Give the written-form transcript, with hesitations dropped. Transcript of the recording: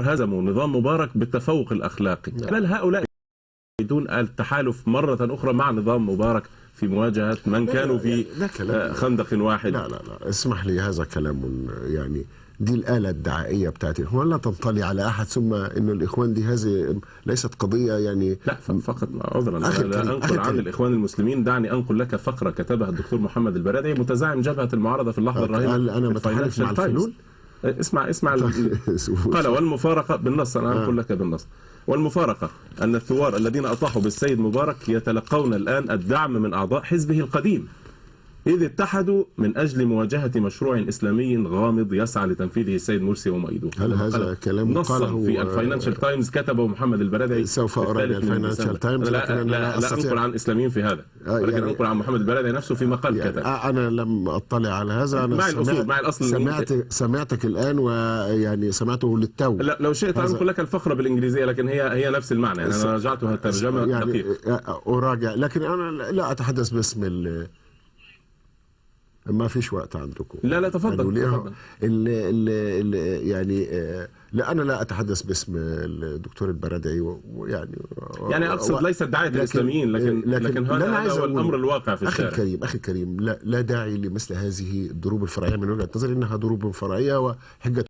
هزموا نظام مبارك بالتفوق الأخلاقي. هل هؤلاء يريدون التحالف مرة أخرى مع نظام مبارك في مواجهة من كانوا في خندق واحد؟ لا لا لا، اسمح لي، هذا كلام يعني دي الآلة الدعائية بتاعت الإخوان، لا تنطلي على أحد، ثم إنه الإخوان دي هذه ليست قضية يعني. لا فقط عذرا لا أنقل عن الإخوان المسلمين، دعني أنقل لك فقرة كتبها الدكتور محمد البرادعي متزعم جبهة المعارضة في اللحظة الراهنة. أنا متحالف مع الفلول. اسمع قال والمفارقة بالنص، أنا أقول لك بالنص: والمفارقة أن الثوار الذين أطاحوا بالسيد مبارك يتلقون الآن الدعم من أعضاء حزبه القديم، إذ اتحدوا من أجل مواجهة مشروع إسلامي غامض يسعى لتنفيذه السيد مرسي ومؤيدوه. هل هذا كلام قاله في الفاينانشال تايمز، كتبه محمد البرادعي. سوف أقرأ الفاينانشال تايمز، لكن أنا لا أنقل عن إسلاميين في هذا، ولكن يعني أنقل عن محمد البرادعي نفسه في مقال كتب. أنا لم أطلع على هذا، أنا مع الأصل سمعتك الآن، ويعني سمعته للتو. لا لو شئت أنقل لك الفقرة بالإنجليزية، لكن هي نفس المعنى، يعني أنا راجعتها ترجمة يعني دقيق. أراجع، لكن أنا لا أتحدث باسم ما فيش وقت عندكم. لا تفضل. يعني لا، أنا لا أتحدث باسم الدكتور البرادعي، يعني أقصد ليس دعاية الإسلاميين، لكن هذا هو الأمر الواقع في الشارع. أخي الكريم، لا داعي لمثل هذه الضروب الفرعية. من وجهة نظري إنها ضروب فرعية وحجة